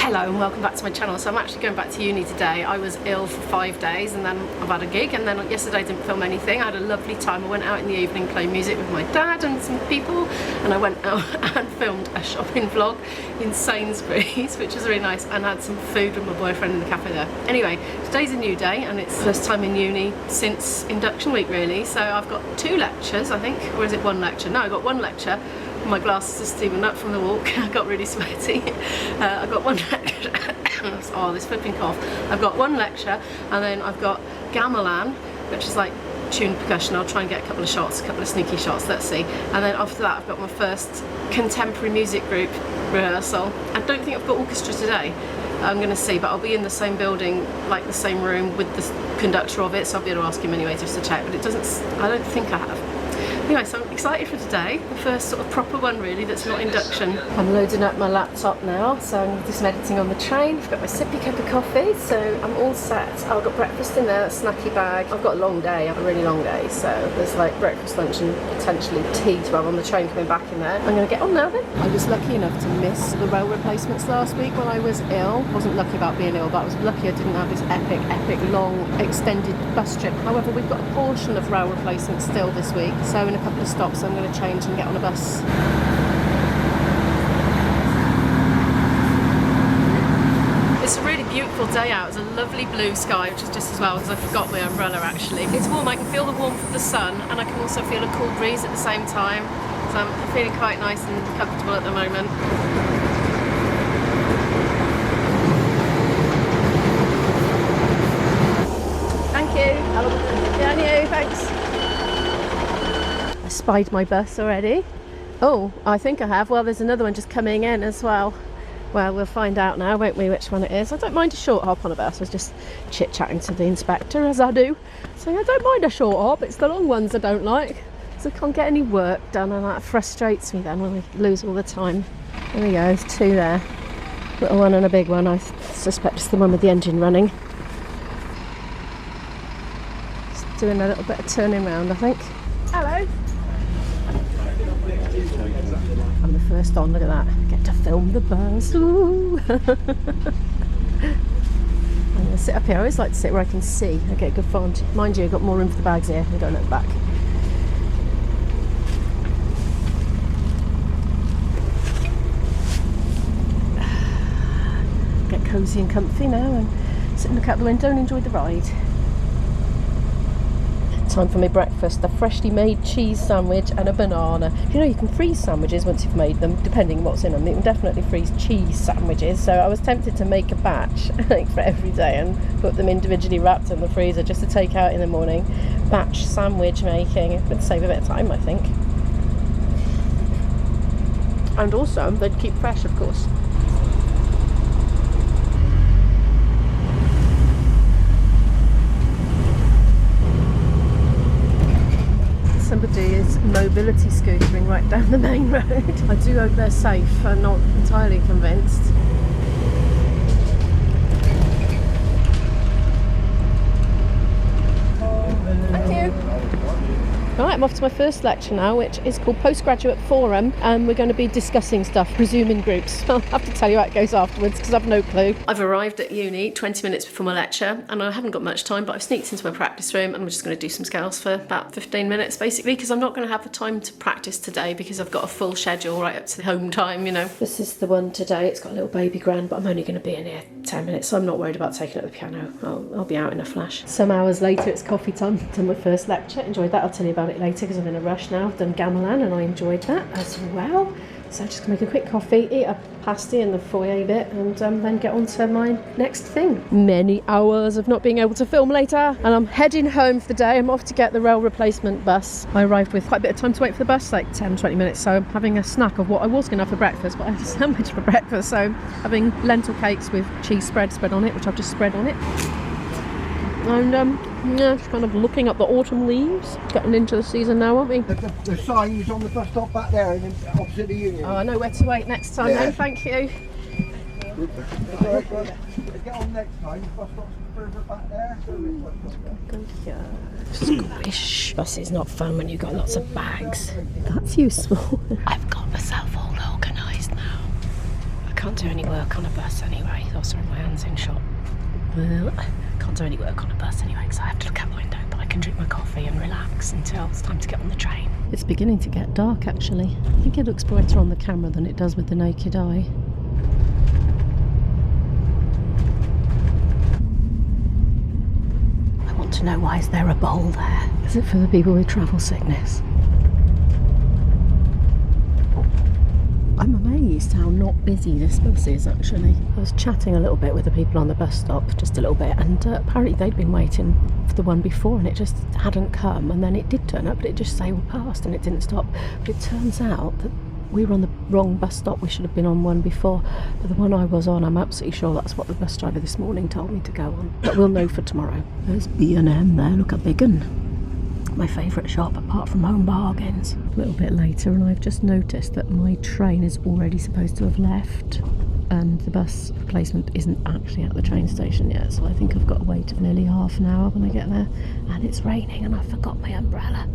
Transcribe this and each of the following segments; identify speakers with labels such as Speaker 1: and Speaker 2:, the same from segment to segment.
Speaker 1: Hello and welcome back to my channel. So I'm actually going back to uni today. I was ill for 5 days and then I've had a gig, and then yesterday I didn't film anything. I had a lovely time. I went out in the evening playing music with my dad and some people, and I went out and filmed a shopping vlog in Sainsbury's, which was really nice, and had some food with my boyfriend in the cafe there. Anyway, today's a new day and it's the first time in uni since induction week really. So I've got 2 lectures, I think, or is it 1 lecture? No, I got 1 lecture. My glasses are steaming up from the walk. I got really sweaty. I've got 1 lecture. Oh, this flipping cough. I've got 1 lecture, and then I've got gamelan, which is like tuned percussion. I'll try and get a couple of shots, a couple of sneaky shots, let's see. And then after that I've got my first contemporary music group rehearsal. I don't think I've got orchestra today. I'm going to see, but I'll be in the same building, like the same room with the conductor of it, so I'll be able to ask him anyway just to check, but it doesn't, I don't think I have. Anyway, so I'm excited for today, the first sort of proper one really that's not induction. I'm loading up my laptop now, so I'm just editing on the train. I've got my sippy cup of coffee, so I'm all set. I've got breakfast in there, a snacky bag. I've got a long day, a really long day, so there's like breakfast, lunch and potentially tea to have on the train coming back in there. I'm going to get on now then. I was lucky enough to miss the rail replacements last week when I was ill. I wasn't lucky about being ill, but I was lucky I didn't have this epic, long, extended bus trip. However, we've got a portion of rail replacements still this week, so in a couple of stops I'm going to change and get on a bus. It's a really beautiful day out. It's a lovely blue sky, which is just as well because I forgot my umbrella actually. It's warm, I can feel the warmth of the sun, and I can also feel a cool breeze at the same time, so I'm feeling quite nice and comfortable at the moment. Thank you. Yeah, and you, thanks. I spied my bus already. Oh, I think I have. Well, there's another one just coming in as well. Well, we'll find out now, won't we, which one it is. I don't mind a short hop on a bus. I was just chit-chatting to the inspector, as I do. So I don't mind a short hop. It's the long ones I don't like. So I can't get any work done, and that frustrates me then when we lose all the time. There we go, there's 2 there. Little one and a big one. I suspect it's the one with the engine running. Just doing a little bit of turning round, I think. Hello. I'm the first on, look at that. I get to film the bus. Ooh. I'm going to sit up here. I always like to sit where I can see. I get a good vantage. Mind you, I've got more room for the bags here. I don't at the back. Get cosy and comfy now and sit and look out the window and enjoy the ride. Time for my breakfast, a freshly made cheese sandwich and a banana. You know, you can freeze sandwiches once you've made them, depending on what's in them. You can definitely freeze cheese sandwiches, so I was tempted to make a batch like for every day and put them individually wrapped in the freezer just to take out in the morning. Batch sandwich making, it would save a bit of time, I think. And also, they'd keep fresh, of course. Somebody is mobility scootering right down the main road. I do hope they're safe. I'm not entirely convinced. Thank you. Right, I'm off to my first lecture now, which is called Postgraduate Forum, and we're going to be discussing stuff, presuming groups. I'll have to tell you how it goes afterwards because I've no clue. I've arrived at uni 20 minutes before my lecture, and I haven't got much time, but I've sneaked into my practice room and I'm just going to do some scales for about 15 minutes basically, because I'm not going to have the time to practice today because I've got a full schedule right up to the home time, you know. This is the one today. It's got a little baby grand, but I'm only going to be in here 10 minutes, so I'm not worried about taking up the piano. I'll be out in a flash. Some hours later, it's coffee time. Done my first lecture. Enjoyed that. I'll tell you about it later because I'm in a rush now. I've done gamelan and I enjoyed that as well. So I'm just going to make a quick coffee, eat a pasty in the foyer bit, and then get on to my next thing. Many hours of not being able to film later, and I'm heading home for the day. I'm off to get the rail replacement bus. I arrived with quite a bit of time to wait for the bus, like 10-20 minutes, so I'm having a snack of what I was going to have for breakfast, but I had a sandwich for breakfast, so having lentil cakes with cheese spread on it, which I've just spread on it. And yeah, just kind of looking at the autumn leaves. Getting into the season now, aren't we?
Speaker 2: The sign is on the bus stop back there, and then opposite the union.
Speaker 1: Oh, I know where to wait next time then, thank you.
Speaker 2: Get on next time, the bus stop's further back there.
Speaker 1: Squish. Bus is not fun when you've got lots of bags. That's useful. I've got myself all organised now. Can't do any work on a bus anyway. Oh, sorry, my hand's in shot. Can't do any work on a bus anyway because I have to look out the window, but I can drink my coffee and relax until it's time to get on the train. It's beginning to get dark actually. I think it looks brighter on the camera than it does with the naked eye. I want to know, why is there a bowl there? Is it for the people with travel sickness? I'm amazed how not busy this bus is actually. I was chatting a little bit with the people on the bus stop, just a little bit, and apparently they'd been waiting for the one before and it just hadn't come, and then it did turn up but it just sailed past and it didn't stop. But it turns out that we were on the wrong bus stop. We should have been on one before, but the one I was on, I'm absolutely sure that's what the bus driver this morning told me to go on. But we'll know for tomorrow. There's B&M there, look, a big one. My favourite shop apart from Home Bargains. A little bit later and I've just noticed that my train is already supposed to have left and the bus replacement isn't actually at the train station yet, so I think I've got to wait nearly half an hour when I get there, and it's raining and I forgot my umbrella.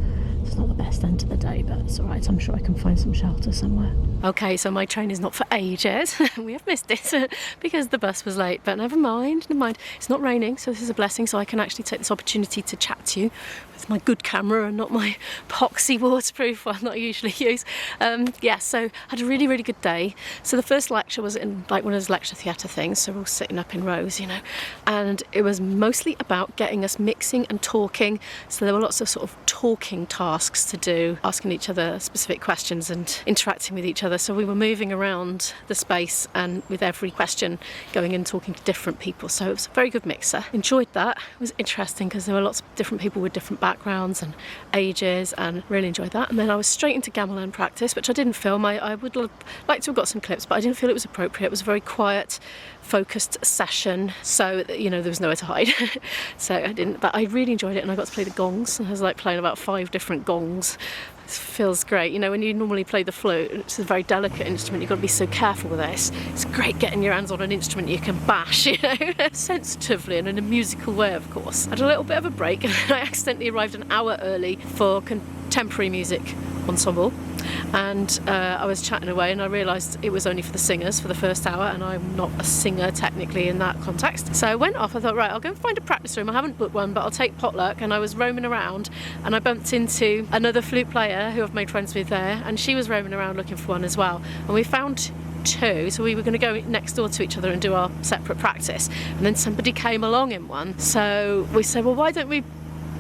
Speaker 1: It's not the best end of the day, but it's alright, I'm sure I can find some shelter somewhere. Okay, so my train is not for ages. We have missed it because the bus was late, but never mind. It's not raining, so this is a blessing, so I can actually take this opportunity to chat to you with my good camera and not my epoxy waterproof one that I usually use. Yeah, so I had a really, really good day. So the first lecture was in like one of those lecture theatre things, so we're all sitting up in rows, you know, and it was mostly about getting us mixing and talking. So there were lots of sort of talking tasks to do, asking each other specific questions and interacting with each other. So we were moving around the space and with every question going and talking to different people. So it was a very good mixer. Enjoyed that. It was interesting because there were lots of different people with different backgrounds and ages, and really enjoyed that. And then I was straight into gamelan practice, which I didn't film. I would like to have got some clips, but I didn't feel it was appropriate. It was a very quiet, focused session, so you know there was nowhere to hide. So I didn't, but I really enjoyed it, and I got to play the gongs. I was like playing about 5 different gongs. It feels great, you know, when you normally play the flute, it's a very delicate instrument, you've got to be so careful with this. It's great getting your hands on an instrument you can bash, you know, sensitively and in a musical way, of course. I had a little bit of a break and I accidentally arrived an hour early for contemporary music ensemble, and I was chatting away and I realised it was only for the singers for the first hour, and I'm not a singer technically in that context. So I went off, I thought, right, I'll go and find a practice room. I haven't booked one, but I'll take potluck. And I was roaming around and I bumped into another flute player who I've made friends with there, and she was roaming around looking for one as well, and we found 2, so we were going to go next door to each other and do our separate practice, and then somebody came along in one, so we said, well, why don't we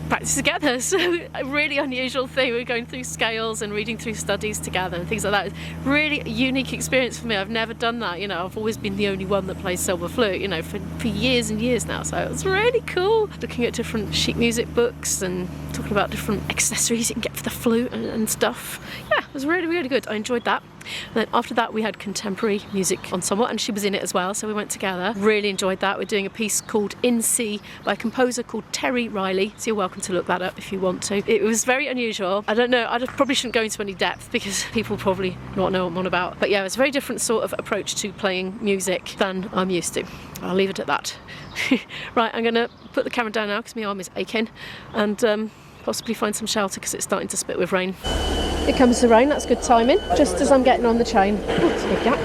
Speaker 1: practice together? So a really unusual thing, we were going through scales and reading through studies together and things like that. It's really a unique experience for me. I've never done that, you know, I've always been the only one that plays silver flute, you know, for years and years now, so it was really cool looking at different sheet music books and talking about different accessories you can get for the flute and stuff. Yeah, it was really, really good. I enjoyed that. And then after that we had contemporary music ensemble, and she was in it as well, so we went together. Really enjoyed that. We're doing a piece called In C by a composer called Terry Riley, so you're welcome to look that up if you want to. It was very unusual. I don't know, I probably shouldn't go into any depth because people probably not know what I'm on about, but yeah, it's a very different sort of approach to playing music than I'm used to. I'll leave it at that. Right, I'm gonna put the camera down now because my arm is aching, and possibly find some shelter because it's starting to spit with rain. Here comes the rain, that's good timing, just as I'm getting on the train. Oh, it's a big gap.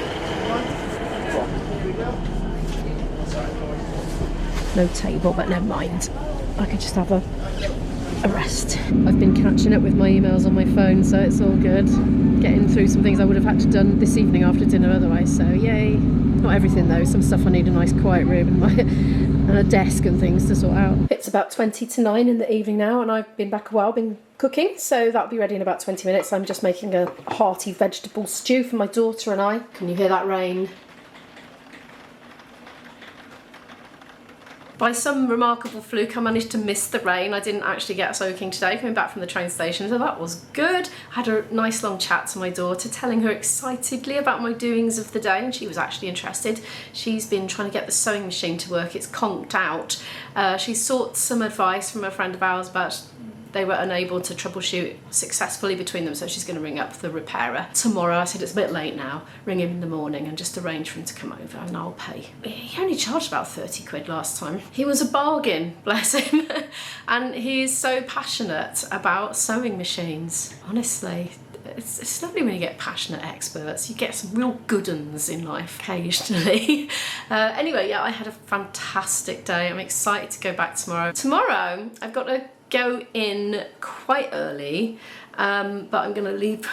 Speaker 1: No table, but never mind. I could just have a rest. I've been catching up with my emails on my phone, so it's all good. Getting through some things I would have had to done this evening after dinner otherwise, so yay. Not everything though, some stuff I need a nice quiet room and a desk and things to sort out. It's about 20 to 9 in the evening now, and I've been back a while, been cooking, so that'll be ready in about 20 minutes. I'm just making a hearty vegetable stew for my daughter and I. Can you hear that rain? By some remarkable fluke, I managed to miss the rain. I didn't actually get soaking today coming back from the train station, so that was good. I had a nice long chat to my daughter, telling her excitedly about my doings of the day, and she was actually interested. She's been trying to get the sewing machine to work. It's conked out. She sought some advice from a friend of ours, but they were unable to troubleshoot successfully between them, so she's going to ring up the repairer tomorrow. I said it's a bit late now, ring him in the morning and just arrange for him to come over and I'll pay. He only charged about 30 quid last time. He was a bargain, bless him. And he is so passionate about sewing machines, honestly. it's lovely when you get passionate experts. You get some real good uns in life occasionally. Anyway, yeah, I had a fantastic day. I'm excited to go back tomorrow. Tomorrow, I've got to go in quite early, but I'm going to leave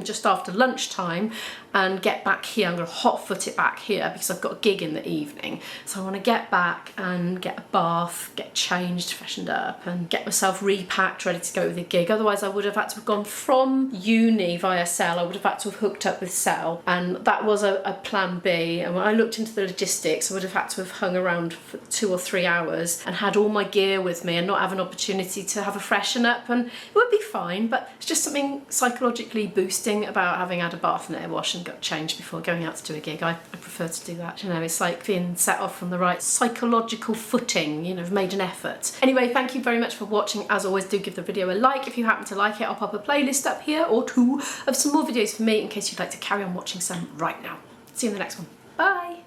Speaker 1: just after lunchtime and get back here. I'm going to hot foot it back here because I've got a gig in the evening. So I want to get back and get a bath, get changed, freshened up, and get myself repacked, ready to go with the gig. Otherwise I would have had to have gone from uni via Cell. I would have had to have hooked up with Cell, and that was a plan B. And when I looked into the logistics, I would have had to have hung around for 2 or 3 hours and had all my gear with me and not have an opportunity to have a freshen up, and it would be fine, but it's just something psychologically boosting about having had a bath and air wash and got changed before going out to do a gig. I prefer to do that. You know, it's like being set off on the right psychological footing, you know, I've made an effort. Anyway, thank you very much for watching. As always, do give the video a like if you happen to like it. I'll pop a playlist up here or 2 of some more videos for me in case you'd like to carry on watching some right now. See you in the next one.